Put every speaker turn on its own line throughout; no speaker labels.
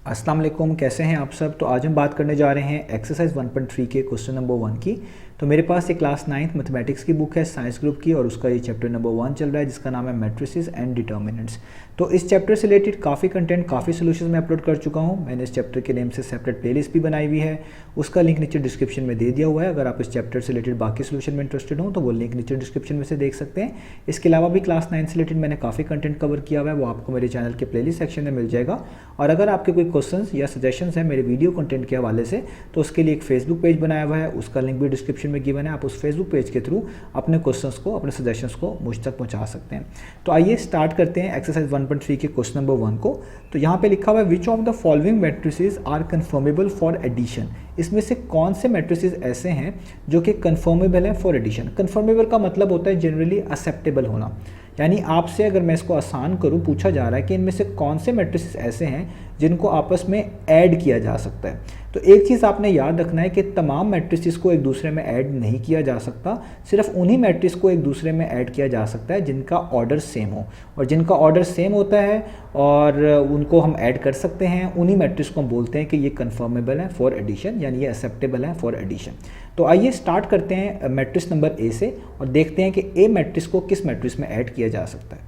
अस्सलाम वालेकुम, कैसे हैं आप सब। तो आज हम बात करने जा रहे हैं एक्सरसाइज 1.3 के क्वेश्चन नंबर 1 की। तो मेरे पास ये क्लास 9th मैथमेटिक्स की बुक है साइंस ग्रुप की और उसका ये चैप्टर नंबर 1 चल रहा है जिसका नाम है मैट्रिसेस एंड डिटर्मिनेंट्स। तो इस चैप्टर से रिलेटेड काफ़ी कंटेंट, काफ़ी सोल्यूशन मैं अपलोड कर चुका हूँ। मैंने इस चैप्टर के नेम से सेपरेट प्लेलिस्ट भी बनाई हुई है, उसका लिंक नीचे डिस्क्रिप्शन में दे दिया हुआ है। अगर आप इस चैप्टर से रिलेटेड बाकी सोल्यूशन में इंटरेस्टेड हो तो वो लिंक नीचे डिस्क्रिप्शन में से देख सकते हैं। इसके अलावा भी क्लास 9 से रिलेटेड मैंने काफ़ी कंटेंट कवर किया हुआ है, वो आपको मेरे चैनल के प्लेलिस्ट सेक्शन में मिल जाएगा। और अगर आपके कोई क्वेश्चन या सजेशंस हैं मेरे वीडियो कंटेंट के हवाले से तो उसके लिए एक फेसबुक पेज बनाया हुआ है, उसका लिंक भी डिस्क्रिप्शन में गिवन है। आप उस फेसबुक पेज के थ्रू अपने क्वेश्चंस को, अपने सजेशंस को मुझ तक पहुंचा सकते हैं। तो आइए स्टार्ट करते हैं एक्सरसाइज 1.3 के क्वेश्चन नंबर 1 को। तो यहाँ पे लिखा हुआ है which of the following matrices are conformable for addition. इसमें से कौन से मैट्रिसेस ऐसे हैं जो कि कन्फर्मेबल है फॉर एडिशन। कन्फर्मेबल का मतलब होता है जनरली एक्सेप्टेबल होना, यानी आपसे अगर मैं इसको आसान करूं, पूछा जा रहा है कि इनमें से कौन से मैट्रिसेस ऐसे हैं जिनको आपस में ऐड किया जा सकता है। तो एक चीज़ आपने याद रखना है कि तमाम मैट्रिसेस को एक दूसरे में ऐड नहीं किया जा सकता, सिर्फ उन्हीं मैट्रिक्स को एक दूसरे में ऐड किया जा सकता है जिनका ऑर्डर सेम हो। और जिनका ऑर्डर सेम होता है और उनको हम ऐड कर सकते हैं, उन्हीं मैट्रिक्स को हम बोलते हैं कि ये कन्फर्मेबल है फॉर एडिशन, यानी ये एक्सेप्टेबल है फॉर एडिशन। तो आइए स्टार्ट करते हैं मैट्रिक्स नंबर ए से और देखते हैं कि ए मैट्रिक्स को किस मैट्रिक्स में ऐड किया जा सकता है।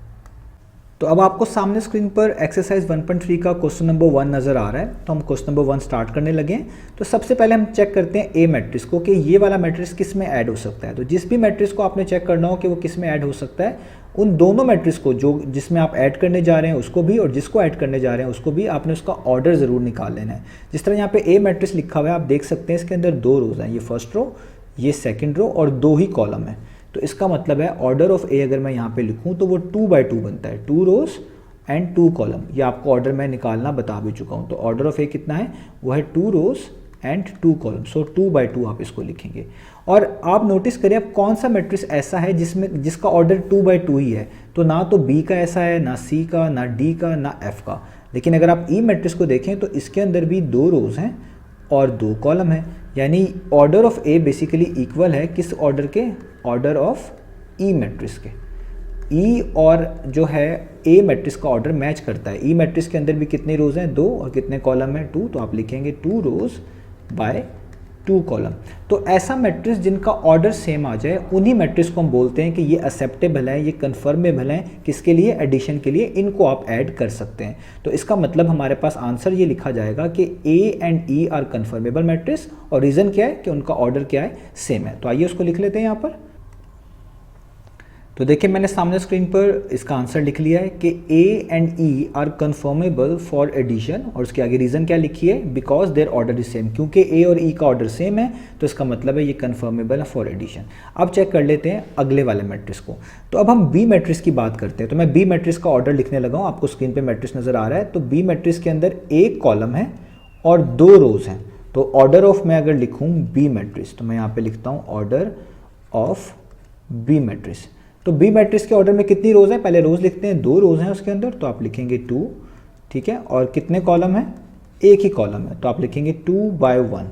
तो अब आपको सामने स्क्रीन पर एक्सरसाइज 1.3 का क्वेश्चन नंबर 1 नज़र आ रहा है। तो हम क्वेश्चन नंबर 1 स्टार्ट करने लगे हैं। तो सबसे पहले हम चेक करते हैं ए मैट्रिक्स को कि ये वाला मैट्रिक्स किस में ऐड हो सकता है। तो जिस भी मैट्रिक्स को आपने चेक करना हो कि वो किस में ऐड हो सकता है, उन दोनों मैट्रिक्स को जो जिसमें आप ऐड करने जा रहे हैं उसको भी और जिसको ऐड करने जा रहे हैं उसको भी आपने उसका ऑर्डर ज़रूर निकाल लेना है। जिस तरह यहाँ पे ए मैट्रिक्स लिखा हुआ है, आप देख सकते हैं इसके अंदर 2 रोज़ हैं, ये फर्स्ट रो, ये सेकेंड रो और 2 ही कॉलम है। तो इसका मतलब है ऑर्डर ऑफ ए अगर मैं यहाँ पे लिखूँ तो वो 2 by 2 बनता है, 2 रोज़ एंड 2 कॉलम। ये आपको ऑर्डर मैं निकालना बता भी चुका हूँ। तो ऑर्डर ऑफ ए कितना है, वो है 2 रोज़ एंड 2 कॉलम। सो 2 by 2 आप इसको लिखेंगे। और आप नोटिस करिए अब कौन सा मैट्रिक्स ऐसा है जिसका ऑर्डर 2 by 2 ही है। तो ना तो बी का ऐसा है, ना सी का, ना डी का, ना एफ का। लेकिन अगर आप ई मैट्रिक्स को देखें तो इसके अंदर भी 2 रोज़ हैं और 2 कॉलम है, यानी order of A basically equal है किस ऑर्डर के, ऑर्डर ऑफ ई मैट्रिक्स के। ई और जो है ए मैट्रिक्स का ऑर्डर मैच करता है। ई मैट्रिक्स के अंदर भी कितने रोज़ हैं, 2 और कितने कॉलम हैं, 2। तो आप लिखेंगे 2 रोज़ बाय 2 कॉलम। तो ऐसा मैट्रिक्स जिनका ऑर्डर सेम आ जाए उन्हीं मैट्रिक्स को हम बोलते हैं कि ये एक्सेप्टेबल है, ये कन्फर्मेबल है। किसके लिए, एडिशन के लिए। इनको आप ऐड कर सकते हैं। तो इसका मतलब हमारे पास आंसर ये लिखा जाएगा कि A and E are conformable matrix. और रीज़न क्या है कि उनका ऑर्डर क्या है, सेम है। तो आइए उसको लिख लेते हैं यहाँ पर। तो देखिए मैंने सामने स्क्रीन पर इसका आंसर लिख लिया है कि A and E are conformable for addition. और उसके आगे रीज़न क्या लिखिए, because their order is same. क्योंकि ए और ई का ऑर्डर सेम है तो इसका मतलब है ये कन्फर्मेबल है फॉर एडिशन। अब चेक कर लेते हैं अगले वाले मैट्रिक्स को। तो अब हम बी मैट्रिक्स की बात करते हैं। तो मैं बी मैट्रिक्स का ऑर्डर लिखने लगा हूँ, आपको स्क्रीन पर मैट्रिक्स नज़र आ रहा है। तो बी मैट्रिक्स के अंदर 1 कॉलम है और 2 रोज़ हैं। तो ऑर्डर ऑफ मैं अगर लिखूँ बी मैट्रिक्स, तो मैं यहाँ पर लिखता हूँ ऑर्डर ऑफ बी मैट्रिक्स। तो बी मैट्रिक्स के ऑर्डर में कितनी रोज़ हैं, पहले रोज़ लिखते हैं। 2 रोज़ हैं उसके अंदर, तो आप लिखेंगे 2, ठीक है। और कितने कॉलम हैं, 1 ही कॉलम है, तो आप लिखेंगे 2 by 1।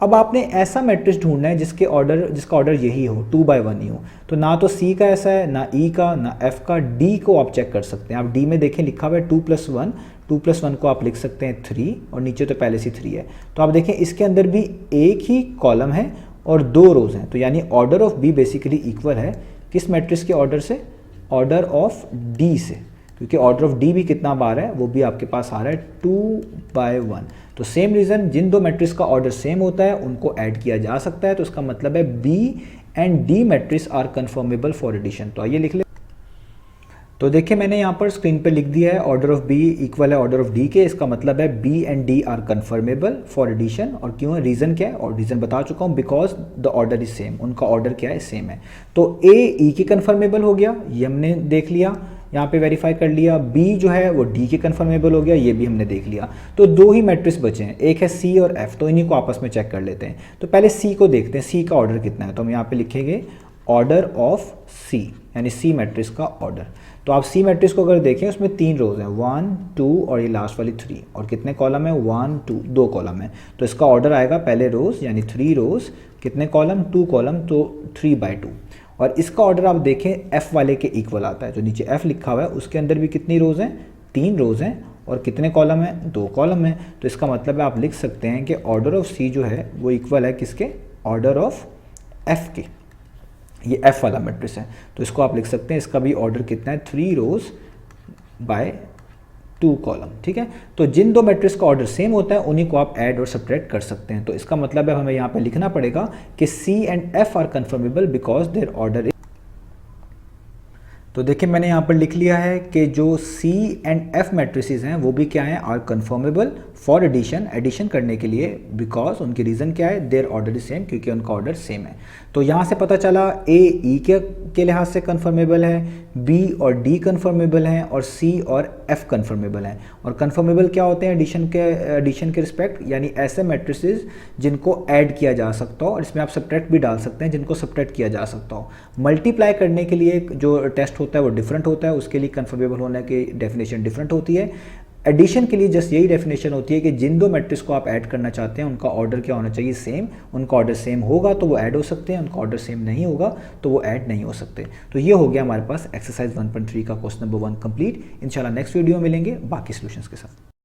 अब आपने ऐसा मैट्रिक्स ढूंढना है जिसका ऑर्डर यही हो, 2 by 1 ही हो। तो ना तो सी का ऐसा है, ना ई का, ना एफ का। डी को आप चेक कर सकते हैं। आप डी में देखें लिखा हुआ है 2 + 1, 2 + 1 को आप लिख सकते हैं 3 और नीचे तो पहले से 3 है। तो आप देखें इसके अंदर भी 1 ही कॉलम है और 2 रोज़ हैं। तो यानी order of B basically equal है किस मैट्रिक्स के ऑर्डर से, ऑर्डर ऑफ डी से। क्योंकि ऑर्डर ऑफ डी भी कितना बार है, वो भी आपके पास आ रहा है 2 by 1। तो सेम रीज़न, जिन 2 मैट्रिक्स का ऑर्डर सेम होता है उनको ऐड किया जा सकता है। तो इसका मतलब है B and D matrix are conformable for addition. तो आइए लिख ले। तो देखिए मैंने यहाँ पर स्क्रीन पे लिख दिया है ऑर्डर ऑफ बी इक्वल है ऑर्डर ऑफ डी के। इसका मतलब है B and D are conformable for addition. और क्यों है, रीज़न क्या है, और रीज़न बता चुका हूँ, because the order is same. उनका ऑर्डर क्या है, सेम है। तो ए ई के कन्फर्मेबल हो गया, ये हमने देख लिया, यहाँ पे वेरीफाई कर लिया। बी जो है वो डी के कन्फर्मेबल हो गया, ये भी हमने देख लिया। तो 2 ही मैट्रिक्स बचे हैं, एक है सी और एफ। तो इन्हीं को आपस में चेक कर लेते हैं। तो पहले सी को देखते हैं, सी का ऑर्डर कितना है। तो हम यहाँ पे लिखेंगे ऑर्डर ऑफ सी, यानी सी मैट्रिक्स का ऑर्डर। तो आप सी मैट्रिक्स को अगर देखें उसमें 3 रोज़ हैं, 1 2 और ये लास्ट वाली 3। और कितने कॉलम है, 1 2, 2 कॉलम है। तो इसका ऑर्डर आएगा पहले रोज़ यानी 3 रोज़, कितने कॉलम, 2 कॉलम, तो 3 by 2। और इसका ऑर्डर आप देखें एफ वाले के इक्वल आता है। जो नीचे एफ लिखा हुआ है उसके अंदर भी कितनी रोज़ हैं, 3 रोज़ हैं और कितने कॉलम है, 2 कॉलम है। तो इसका मतलब है आप लिख सकते हैं कि ऑर्डर ऑफ सी जो है वो इक्वल है किसके, ऑर्डर ऑफ एफ के। ये एफ वाला मैट्रिक्स है तो इसको आप लिख सकते हैं, इसका भी ऑर्डर कितना है, 3 रोज बाय 2 कॉलम। ठीक है, तो जिन दो मैट्रिक्स का ऑर्डर सेम होता है उन्हीं को आप ऐड और सब्ट्रैक्ट कर सकते हैं। तो इसका मतलब है हमें यहाँ पे लिखना पड़ेगा कि C and F are conformable because their order. तो देखिए मैंने यहाँ पर लिख लिया है कि जो C एंड F मैट्रिसेस हैं वो भी क्या हैं, are conformable for addition, addition करने के लिए, बिकॉज उनकी रीज़न क्या है, देयर ऑर्डर इज सेम, क्योंकि उनका ऑर्डर सेम है। तो यहाँ से पता चला A E के लिहाज से कन्फर्मेबल है, B और D कन्फर्मेबल हैं और C और F कन्फर्मेबल हैं। और कन्फर्मेबल क्या होते हैं एडिशन के रिस्पेक्ट, यानी ऐसे मैट्रिसेस जिनको ऐड किया जा सकता हो और इसमें आप सब्ट्रैक्ट भी डाल सकते हैं जिनको सब्ट्रैक्ट किया जा सकता हो। मल्टीप्लाई करने के लिए जो टेस्ट होता है वो डिफरेंट होता है, उसके लिए कन्फर्मेबल होने की डेफिनेशन डिफरेंट होती है। एडिशन के लिए जस्ट यही डेफिनेशन होती है कि जिन दो मैट्रिक्स को आप ऐड करना चाहते हैं उनका ऑर्डर क्या होना चाहिए, सेम। उनका ऑर्डर सेम होगा तो वो ऐड हो सकते हैं, उनका ऑर्डर सेम नहीं होगा तो वो ऐड नहीं हो सकते। तो ये हो गया हमारे पास एक्सरसाइज 1.3 का क्वेश्चन नंबर 1 कंप्लीट। इंशाल्लाह नेक्स्ट वीडियो मिलेंगे बाकी सॉल्यूशंस के साथ।